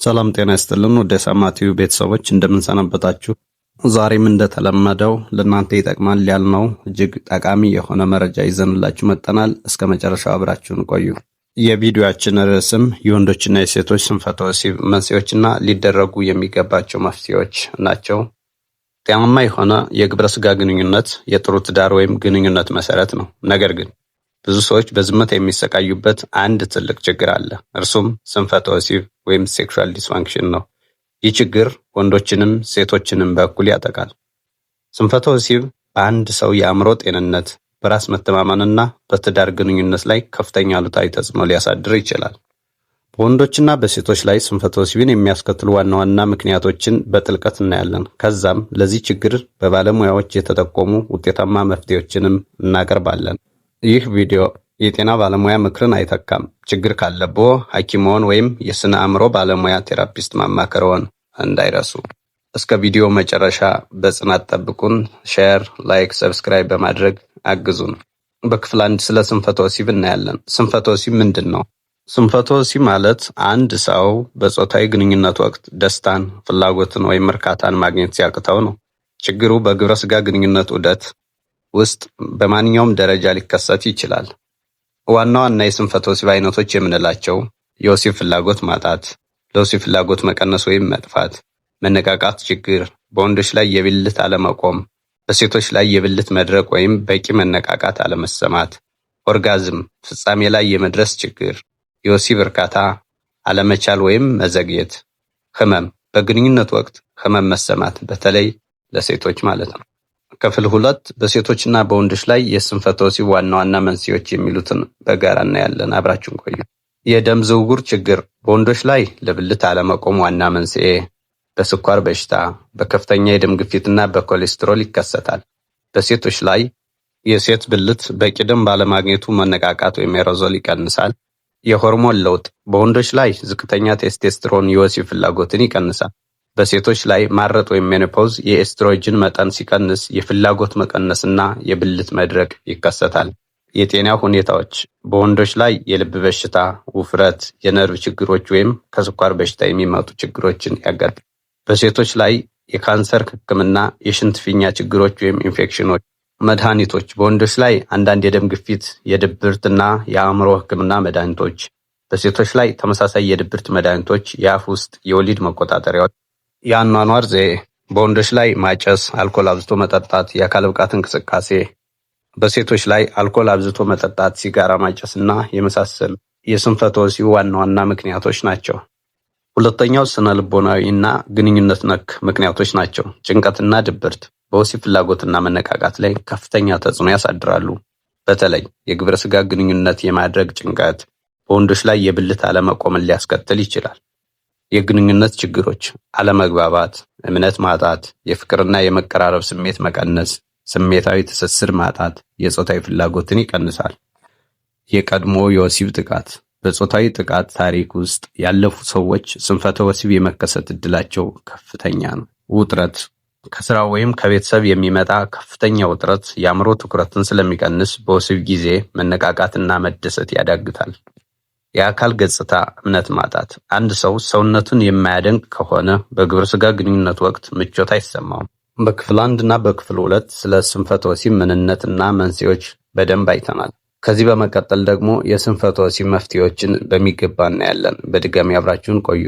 ሰላም ጤና ይስጥልን ወደ ሰማቲው ቤተሰቦች እንደምንሰነበታችሁ። ዛሬም እንደተለመደው ለእናንተ ይጠቅማል ያልነው እጅግ ጠቃሚ የሆነ መረጃ ይዘንላችሁ መጥተናል። እስከ መጨረሻው አብራችሁን ቆዩ። የቪዲዮአችን ርዕስም የወንዶችና የሴቶች ስንፈተ ወሲብ መንስኤዎችና ሊደረጉ የሚገባቸው መፍትሄዎች ናቸው። ጤናማ የሆነ የግብረ ስጋ ግንኙነት የጥሩ ትዳር ወይም ግንኙነት መሰረት ነው። ነገር ግን ብዙ ሰዎች በዝምታ የሚሰቃዩበት አንድ ትልቅ ችግር አለ። እርሱም ስንፈተ ወሲብ ወይም ሴክሹዋል ዲስፋንክሽን ነው። ይህ ችግር ወንዶችንም ሴቶችንም በእኩል ያጠቃል። ስንፈተ ወሲብ በአንድ ሰው የአእምሮ ጤንነት፣ በራስ መተማመንና በትዳር ግንኙነት ላይ ከፍተኛ አሉታዊ ተጽዕኖ ሊያሳድር ይችላል። በወንዶችና በሴቶች ላይ ስንፈተ ወሲብን የሚያስከትሉ ዋና ዋና ምክንያቶችን በጥልቀት እናያለን። ከዛም ለዚህ ችግር በባለሙያዎች የተጠቆሙ ውጤታማ መፍትሄዎችንም እናቀርባለን። ይህ ቪዲዮ የጤና ባለሙያ ምክርን አይተካም። ችግር ካለብዎ ሐኪምዎን ወይም የስነ አእምሮ ባለሙያ ቴራፒስት ማማከርዎን እንዳይረሱ። እስከ ቪዲዮ መጨረሻ በጽናት ጠብቁን። ሼር፣ ላይክ፣ ሰብስክራይብ በማድረግ አግዙን። በክፍል 1 ስለ ስንፈተ ወሲብ እናያለን። ስንፈተ ወሲብ ምንድን ነው? ስንፈተ ወሲብ ማለት አንድ ሰው በጾታዊ ግንኙነት ወቅት ደስታን፣ ፍላጎትን ወይም እርካታን ማግኘት ሲያቅተው ነው። ችግሩ በግብረ ስጋ ግንኙነት ዑደት ውስጥ በማንኛውም ደረጃ ሊከሰት ይችላል። ዋና ዋና የስንፈተ ወሲብ አይነቶች የምንላቸው የወሲብ ፍላጎት ማጣት፣ ለወሲብ ፍላጎት መቀነስ ወይም መጥፋት፣ መነቃቃት ችግር፣ በወንዶች ላይ የብልት አለመቆም፣ በሴቶች ላይ የብልት መድረቅ ወይም በቂ መነቃቃት አለመሰማት፣ ኦርጋዝም ፍጻሜ ላይ የመድረስ ችግር፣ የወሲብ እርካታ አለመቻል ወይም መዘግየት፣ ህመም፣ በግንኙነት ወቅት ህመም መሰማት፣ በተለይ ለሴቶች ማለት ነው። ክፍል 2 በሴቶችና በወንዶች ላይ የስንፈተ ወሲብ ዋና ዋና መንስኤዎች የሚሉትን በጋራ እናያለን። አብራችሁን ቆዩ። የደም ዝውውር ችግር በወንዶች ላይ ለብልት አለመቆም ዋና መንስኤ በስኳር በሽታ፣ በከፍተኛ የደም ግፊትና በኮሌስትሮል ይከሰታል። በሴቶች ላይ የሴት ብልት በቂ ደም ባለማግኘቱ መነቃቃት ወይም ኤሮዞል ይቀንሳል። የሆርሞን ለውጥ በወንዶች ላይ ዝቅተኛ ቴስቴስትሮን የወሲብ ፍላጎትን ይቀንሳል። በሴቶች ላይ ማረጥ ወይም ሜኖፖዝ የኤስትሮጅን መጠን ሲቀንስ የፍላጎት መቀነስና የብልት መድረቅ ይከሰታል። የጤና ሁኔታዎች በወንዶች ላይ የልብ በሽታ፣ ውፍረት፣ የነርቭ ችግሮች ወይም ከስኳር በሽታ የሚመጡ ችግሮችን ያጋጥማል። በሴቶች ላይ የካንሰር ሕክምና፣ የሽንት ፊኛ ችግሮች ወይም ኢንፌክሽኖች። መድኃኒቶች በወንዶች ላይ አንዳንድ የደም ግፊት፣ የድብርትና የአእምሮ ሕክምና መድኃኒቶች። በሴቶች ላይ ተመሳሳይ የድብርት መድኃኒቶች፣ የአፍ ውስጥ የወሊድ መቆጣጠሪያዎች። የአኗኗር ዘዬ በወንዶች ላይ ማጨስ፣ አልኮል አብዝቶ መጠጣት፣ የአካል ብቃት እንቅስቃሴ። በሴቶች ላይ አልኮል አብዝቶ መጠጣት፣ ሲጋራ ማጨስና የመሳሰሉ የስንፈተ ወሲብ ዋና ዋና ምክንያቶች ናቸው። ሁለተኛው ስነ ልቦናዊ እና ግንኙነት ነክ ምክንያቶች ናቸው። ጭንቀትና ድብርት በወሲብ ፍላጎትና መነቃቃት ላይ ከፍተኛ ተጽዕኖ ያሳድራሉ። በተለይ የግብረ ስጋ ግንኙነት የማድረግ ጭንቀት በወንዶች ላይ የብልት አለመቆምን ሊያስከትል ይችላል። የግንኙነት ችግሮች፣ አለመግባባት፣ እምነት ማጣት፣ የፍቅርና የመቀራረብ ስሜት መቀነስ፣ ስሜታዊ ትስስር ማጣት የጾታዊ ፍላጎትን ይቀንሳል። የቀድሞ የወሲብ ጥቃት በጾታዊ ጥቃት ታሪክ ውስጥ ያለፉ ሰዎች ስንፈተ ወሲብ የመከሰት ዕድላቸው ከፍተኛ ነው። ውጥረት ከስራ ወይም ከቤተሰብ የሚመጣ ከፍተኛ ውጥረት የአእምሮ ትኩረትን ስለሚቀንስ በወሲብ ጊዜ መነቃቃትና መደሰት ያዳግታል። የአካል ገጽታ እምነት ማጣት አንድ ሰው ሰውነቱን የማያደንቅ ከሆነ በግብረ ስጋ ግንኙነት ወቅት ምቾት አይሰማውም። በክፍል 1 እና በክፍል 2 ስለ ስንፈተ ወሲብ ምንነትና መንስኤዎች በደንብ አይተናል። ከዚህ በመቀጠል ደግሞ የስንፈተ ወሲብ መፍትሄዎችን በሚገባ እናያለን። በድጋሚ አብራችሁን ቆዩ።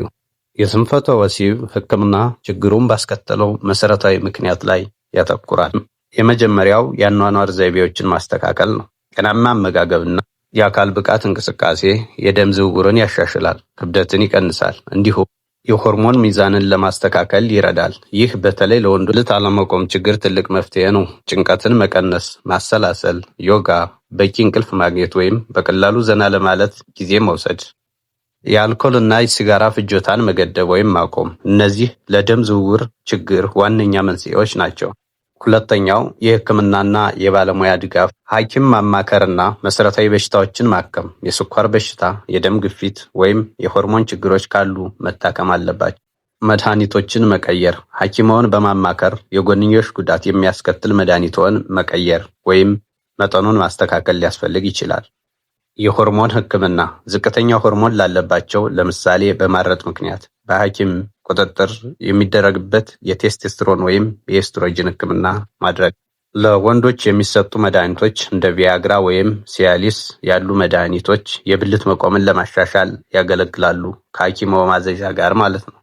የስንፈተ ወሲብ ሕክምና ችግሩን ባስከተለው መሰረታዊ ምክንያት ላይ ያተኩራል። የመጀመሪያው የአኗኗር ዘይቤዎችን ማስተካከል ነው። ጤናማ አመጋገብና የአካል ብቃት እንቅስቃሴ የደም ዝውውርን ያሻሽላል፣ ክብደትን ይቀንሳል፣ እንዲሁም የሆርሞን ሚዛንን ለማስተካከል ይረዳል። ይህ በተለይ ለወንዶች ብልት አለመቆም ችግር ትልቅ መፍትሄ ነው። ጭንቀትን መቀነስ፣ ማሰላሰል፣ ዮጋ፣ በቂ እንቅልፍ ማግኘት ወይም በቀላሉ ዘና ለማለት ጊዜ መውሰድ። የአልኮል እና የሲጋራ ፍጆታን መገደብ ወይም ማቆም። እነዚህ ለደም ዝውውር ችግር ዋነኛ መንስኤዎች ናቸው። ሁለተኛው የህክምናና የባለሙያ ድጋፍ፣ ሐኪም ማማከርና መሰረታዊ በሽታዎችን ማከም። የስኳር በሽታ፣ የደም ግፊት ወይም የሆርሞን ችግሮች ካሉ መታከም አለባቸው። መድኃኒቶችን መቀየር፣ ሐኪምዎን በማማከር የጎንዮሽ ጉዳት የሚያስከትል መድኃኒትዎን መቀየር ወይም መጠኑን ማስተካከል ሊያስፈልግ ይችላል። የሆርሞን ህክምና ዝቅተኛ ሆርሞን ላለባቸው ለምሳሌ በማረጥ ምክንያት በሐኪም ቁጥጥር የሚደረግበት የቴስቶስትሮን ወይም የኤስትሮጅን ሕክምና ማድረግ። ለወንዶች የሚሰጡ መድኃኒቶች እንደ ቪያግራ ወይም ሲያሊስ ያሉ መድኃኒቶች የብልት መቆምን ለማሻሻል ያገለግላሉ፣ ከሐኪምዎ ማዘዣ ጋር ማለት ነው።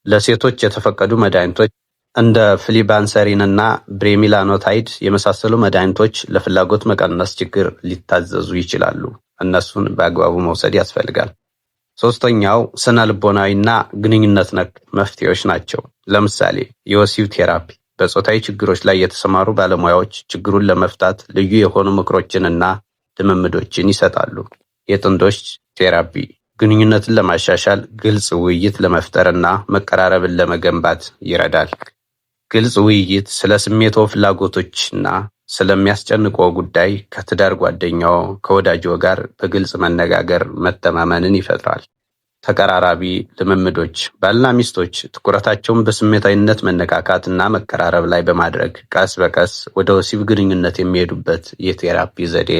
ለሴቶች የተፈቀዱ መድኃኒቶች እንደ ፍሊባንሰሪን እና ብሬሚላኖታይድ የመሳሰሉ መድኃኒቶች ለፍላጎት መቀነስ ችግር ሊታዘዙ ይችላሉ። እነሱን በአግባቡ መውሰድ ያስፈልጋል። ሶስተኛው ስነ ልቦናዊና ግንኙነት ነክ መፍትሄዎች ናቸው። ለምሳሌ የወሲብ ቴራፒ በጾታዊ ችግሮች ላይ የተሰማሩ ባለሙያዎች ችግሩን ለመፍታት ልዩ የሆኑ ምክሮችንና ልምምዶችን ይሰጣሉ። የጥንዶች ቴራፒ ግንኙነትን ለማሻሻል ግልጽ ውይይት ለመፍጠርና መቀራረብን ለመገንባት ይረዳል። ግልጽ ውይይት ስለ ስሜትዎ ፍላጎቶችና ስለሚያስጨንቅዎ ጉዳይ ከትዳር ጓደኛዎ፣ ከወዳጅዎ ጋር በግልጽ መነጋገር መተማመንን ይፈጥራል። ተቀራራቢ ልምምዶች ባልና ሚስቶች ትኩረታቸውን በስሜታዊነት መነካካትና መቀራረብ ላይ በማድረግ ቀስ በቀስ ወደ ወሲብ ግንኙነት የሚሄዱበት የቴራፒ ዘዴ።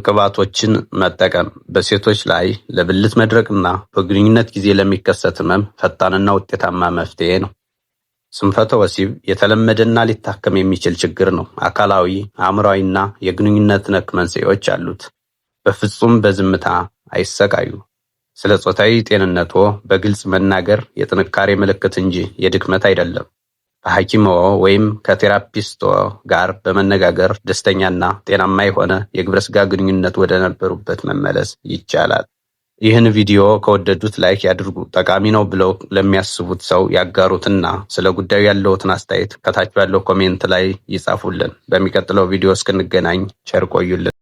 ቅባቶችን መጠቀም በሴቶች ላይ ለብልት መድረቅና በግንኙነት ጊዜ ለሚከሰት ህመም ፈጣንና ውጤታማ መፍትሄ ነው። ስንፈተ ወሲብ የተለመደና ሊታከም የሚችል ችግር ነው። አካላዊ፣ አእምሯዊና የግንኙነት ነክ መንስኤዎች አሉት። በፍጹም በዝምታ አይሰቃዩ። ስለ ጾታዊ ጤንነትዎ በግልጽ መናገር የጥንካሬ ምልክት እንጂ የድክመት አይደለም። በሐኪምዎ ወይም ከቴራፒስትዎ ጋር በመነጋገር ደስተኛና ጤናማ የሆነ የግብረ ሥጋ ግንኙነት ወደ ነበሩበት መመለስ ይቻላል። ይህን ቪዲዮ ከወደዱት ላይክ ያድርጉ። ጠቃሚ ነው ብለው ለሚያስቡት ሰው ያጋሩትና ስለ ጉዳዩ ያለዎትን አስተያየት ከታች ባለው ኮሜንት ላይ ይጻፉልን። በሚቀጥለው ቪዲዮ እስክንገናኝ ቸር ቆዩልን።